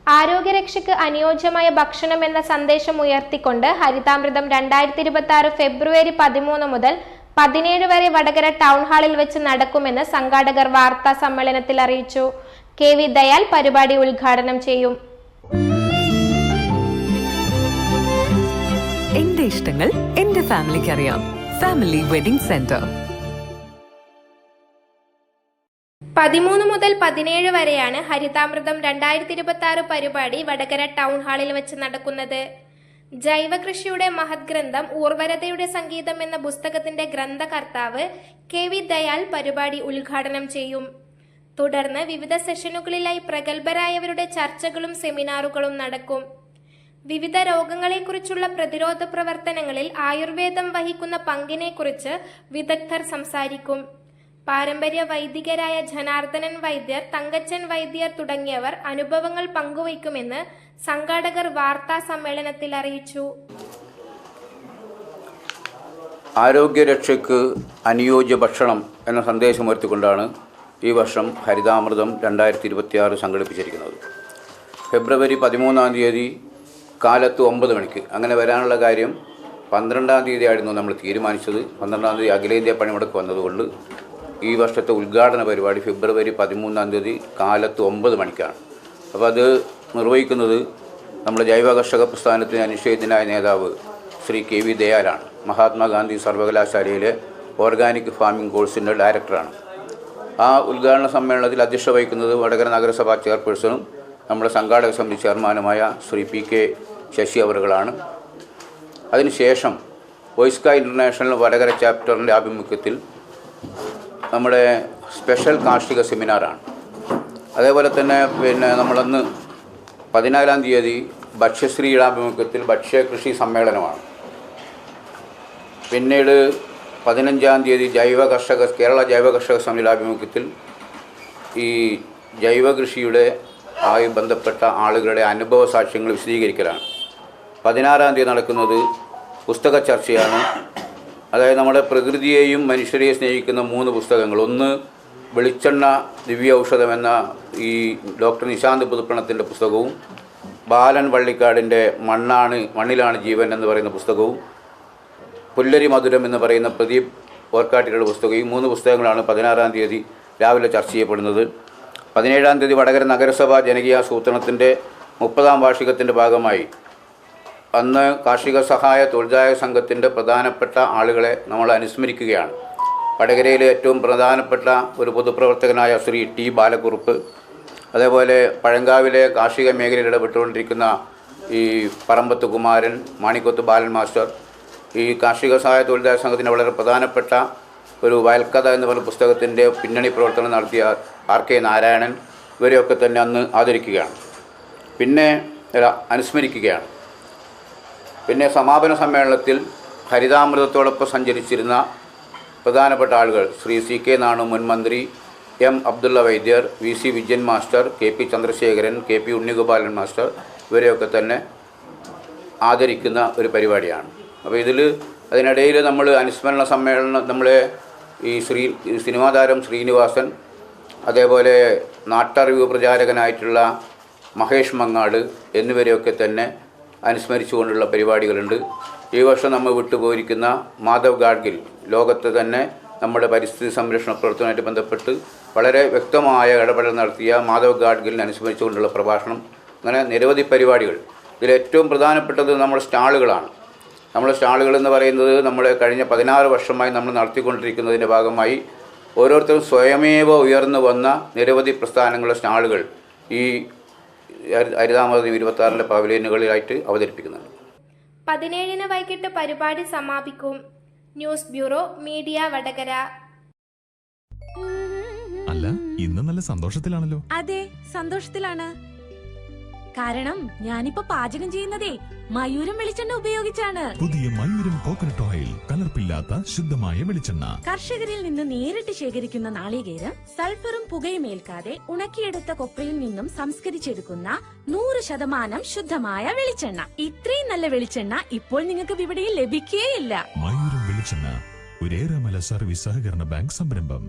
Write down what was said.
ആരോഗ്യരക്ഷയ്ക്ക് അനുയോജ്യമായ ഭക്ഷണം എന്ന സന്ദേശം ഉയർത്തിക്കൊണ്ട് ഹരിതാമൃതം 2026 ഫെബ്രുവരി 13 മുതൽ 17 വരെ വടകര ടൗൺ ഹാളിൽ വെച്ച് നടക്കുമെന്ന് സംഘാടകർ വാർത്താ സമ്മേളനത്തിൽ അറിയിച്ചു. KV ദയാൽ പരിപാടി ഉദ്ഘാടനം ചെയ്യും. എന്റെ ഇഷ്ടങ്ങൾ എന്റെ ഫാമിലിക്ക് അറിയാം. Family wedding centre. 13 മുതൽ 17 വരെയാണ് ഹരിതാമൃതം 2026 പരിപാടി വടകര ടൗൺ ഹാളിൽ വെച്ച് നടക്കുന്നത്. ജൈവകൃഷിയുടെ മഹത് ഗ്രന്ഥം ഊർവരതയുടെ സംഗീതം എന്ന പുസ്തകത്തിന്റെ ഗ്രന്ഥകർത്താവ് KV ദയാൽ പരിപാടി ഉദ്ഘാടനം ചെയ്യും. തുടർന്ന് വിവിധ സെഷനുകളിലായി പ്രഗത്ഭരായവരുടെ ചർച്ചകളും സെമിനാറുകളും നടക്കും. വിവിധ രോഗങ്ങളെക്കുറിച്ചുള്ള പ്രതിരോധ പ്രവർത്തനങ്ങളിൽ ആയുർവേദം വഹിക്കുന്ന പങ്കിനെക്കുറിച്ച് വിദഗ്ധർ സംസാരിക്കും. പാരമ്പര്യ വൈദികരായ ജനാർദ്ദനൻ വൈദ്യർ, തങ്കച്ചൻ വൈദ്യർ തുടങ്ങിയവർ അനുഭവങ്ങൾ പങ്കുവയ്ക്കുമെന്ന് സംഘാടകർ വാർത്താ സമ്മേളനത്തിൽ അറിയിച്ചു. ആരോഗ്യരക്ഷയ്ക്ക് അനുയോജ്യ ഭക്ഷണം എന്ന സന്ദേശമുയർത്തിക്കൊണ്ടാണ് ഈ വർഷം ഹരിതാമൃതം 2026 സംഘടിപ്പിച്ചിരിക്കുന്നത്. ഫെബ്രുവരി 13 തീയതി കാലത്ത് 9 മണിക്ക്. അങ്ങനെ വരാനുള്ള കാര്യം 12 തീയതി ആയിരുന്നു നമ്മൾ തീരുമാനിച്ചത്. 12 തീയതി അഖിലേന്ത്യാ പണിമുടക്ക് വന്നതുകൊണ്ട് ഈ വർഷത്തെ ഉദ്ഘാടന പരിപാടി ഫെബ്രുവരി 13 തീയതി കാലത്ത് 9 മണിക്കാണ്. അപ്പോൾ അത് നിർവഹിക്കുന്നത് നമ്മുടെ ജൈവ കർഷക പ്രസ്ഥാനത്തിന് അനിശ്ചിതനായ നേതാവ് ശ്രീ KV ദയാലാണ്. മഹാത്മാഗാന്ധി സർവകലാശാലയിലെ ഓർഗാനിക് ഫാമിംഗ് കോഴ്സിൻ്റെ ഡയറക്ടറാണ്. ആ ഉദ്ഘാടന സമ്മേളനത്തിൽ അധ്യക്ഷത വഹിക്കുന്നത് വടകര നഗരസഭാ ചെയർപേഴ്സണും നമ്മുടെ സംഘാടക സമിതി ചെയർമാനുമായ ശ്രീ PK ശശി അവറുകളാണ്. അതിനുശേഷം വോയിസ്ക ഇൻ്റർനാഷണൽ വടകര ചാപ്റ്ററിൻ്റെ ആഭിമുഖ്യത്തിൽ നമ്മുടെ സ്പെഷ്യൽ കാർഷിക സെമിനാറാണ്. അതേപോലെ തന്നെ നമ്മളന്ന് 14 തീയതി ഭക്ഷ്യശ്രീയുടെ ആഭിമുഖ്യത്തിൽ ഭക്ഷ്യകൃഷി സമ്മേളനമാണ്. പിന്നീട് 15 തീയതി കേരള ജൈവ കർഷക സമിതിയുടെ ആഭിമുഖ്യത്തിൽ ഈ ജൈവകൃഷിയുടെ ആയി ബന്ധപ്പെട്ട ആളുകളുടെ അനുഭവ സാക്ഷ്യങ്ങൾ വിശദീകരിക്കലാണ്. 16 തീയതി നടക്കുന്നത് പുസ്തക ചർച്ചയാണ്. അതായത് നമ്മുടെ പ്രകൃതിയെയും മനുഷ്യരെയും സ്നേഹിക്കുന്ന 3 പുസ്തകങ്ങൾ. ഒന്ന് വെളിച്ചെണ്ണ ദിവ്യ ഔഷധം എന്ന ഈ ഡോക്ടർ നിശാന്ത് പുതുപ്പണത്തിൻ്റെ പുസ്തകവും, ബാലൻ വള്ളിക്കാടിൻ്റെ മണ്ണിലാണ് ജീവൻ എന്ന് പറയുന്ന പുസ്തകവും, പുല്ലരി മധുരം എന്ന് പറയുന്ന പ്രദീപ് ഓർക്കാട്ടികളുടെ പുസ്തകവും. ഈ 3 പുസ്തകങ്ങളാണ് 16 തീയതി രാവിലെ ചർച്ച ചെയ്യപ്പെടുന്നത്. 17 തീയതി വടകര നഗരസഭാ ജനകീയാസൂത്രണത്തിൻ്റെ 30ാം വാർഷികത്തിൻ്റെ ഭാഗമായി അന്ന് കാർഷിക സഹായ തൊഴിലാളി സംഘത്തിൻ്റെ പ്രധാനപ്പെട്ട ആളുകളെ നമ്മൾ അനുസ്മരിക്കുകയാണ്. വടകരയിലെ ഏറ്റവും പ്രധാനപ്പെട്ട ഒരു പൊതുപ്രവർത്തകനായ ശ്രീ T ബാലക്കുറുപ്പ്, അതേപോലെ പഴങ്കാവിലെ കാർഷിക മേഖലയിൽ ഇടപെട്ടുകൊണ്ടിരിക്കുന്ന ഈ പറമ്പത്ത് കുമാരൻ, മാണിക്കൊത്ത് ബാലൻ മാസ്റ്റർ, ഈ കാർഷിക സഹായ തൊഴിലാളി സംഘത്തിൻ്റെ വളരെ പ്രധാനപ്പെട്ട ഒരു വയൽക്കഥ എന്ന് പറയുന്ന പുസ്തകത്തിൻ്റെ പിന്നണി പ്രവർത്തനം നടത്തിയ RK നാരായണൻ, ഇവരെയൊക്കെ തന്നെ അന്ന് ആദരിക്കുകയാണ്, പിന്നെ അനുസ്മരിക്കുകയാണ്. പിന്നെ സമാപന സമ്മേളനത്തിൽ ഹരിതാമൃതത്തോടൊപ്പം സഞ്ചരിച്ചിരുന്ന പ്രധാനപ്പെട്ട ആളുകൾ ശ്രീ CK നാണു മുൻ മന്ത്രി, M Abdulla Vaidyar, VC Vijayan master, KP Chandrasekharan, KP Unnigopalan master, ഇവരെയൊക്കെ തന്നെ ആദരിക്കുന്ന ഒരു പരിപാടിയാണ്. അപ്പോൾ അതിനിടയിൽ നമ്മൾ അനുസ്മരണ സമ്മേളനം നമ്മളെ ഈ സിനിമാ താരം ശ്രീനിവാസൻ, അതേപോലെ നാട്ടറിവ് പ്രചാരകനായിട്ടുള്ള മഹേഷ് മങ്ങാട് എന്നിവരെയൊക്കെ തന്നെ അനുസ്മരിച്ചുകൊണ്ടുള്ള പരിപാടികളുണ്ട്. ഈ വർഷം നമ്മൾ വിട്ടുപോയിരിക്കുന്ന മാധവ് ഗാഡ്ഗിൽ, ലോകത്ത് തന്നെ നമ്മുടെ പരിസ്ഥിതി സംരക്ഷണ പ്രവർത്തനവുമായിട്ട് ബന്ധപ്പെട്ട് വളരെ വ്യക്തമായ ഇടപെടൽ നടത്തിയ മാധവ് ഗാഡ്ഗിലിനെ അനുസ്മരിച്ചുകൊണ്ടുള്ള പ്രഭാഷണം, അങ്ങനെ നിരവധി പരിപാടികൾ. ഇതിലേറ്റവും പ്രധാനപ്പെട്ടത് നമ്മുടെ സ്റ്റാളുകളാണ്. നമ്മുടെ സ്റ്റാളുകൾ എന്ന് പറയുന്നത് നമ്മൾ കഴിഞ്ഞ 16 വർഷമായി നമ്മൾ നടത്തിക്കൊണ്ടിരിക്കുന്നതിൻ്റെ ഭാഗമായി ഓരോരുത്തരും സ്വയമേവ ഉയർന്നു വന്ന നിരവധി പ്രസ്ഥാനങ്ങളുടെ സ്റ്റാളുകൾ ഈ ഹരിതാമൃതം 26 പവലിയനുകളിലായിട്ട് അവതരിപ്പിക്കുന്നുണ്ട്. 17 വൈകിട്ട് പരിപാടി സമാപിക്കും. News bureau media Vadakara. അല്ല, ഇന്ന് നല്ല സന്തോഷത്തിലാണല്ലോ. അതെ, സന്തോഷത്തിലാണ്. കാരണം ഞാനിപ്പോ പാചകം ചെയ്യുന്നതേ മയൂരം വെളിച്ചെണ്ണ ഉപയോഗിച്ചാണ്. പുതിയ മയൂരം കോക്കനട്ട് ഓയിൽ, കലർപ്പില്ലാത്ത ശുദ്ധമായ വെളിച്ചെണ്ണ. കർഷകരിൽ നിന്ന് നേരിട്ട് ശേഖരിക്കുന്ന നാളികേരം സൾഫറും പുകയും ഏൽക്കാതെ ഉണക്കിയെടുത്ത കൊപ്രയിൽ നിന്നും സംസ്കരിച്ചെടുക്കുന്ന 100% ശുദ്ധമായ വെളിച്ചെണ്ണ. ഇത്രയും നല്ല വെളിച്ചെണ്ണ ഇപ്പോൾ നിങ്ങൾക്ക് വിപണിയിൽ ലഭിക്കുകയില്ല. മയൂരം വെളിച്ചെണ്ണ, ഒരു ഏറെമല സർവീസ് സഹകരണ ബാങ്ക് സംരംഭം.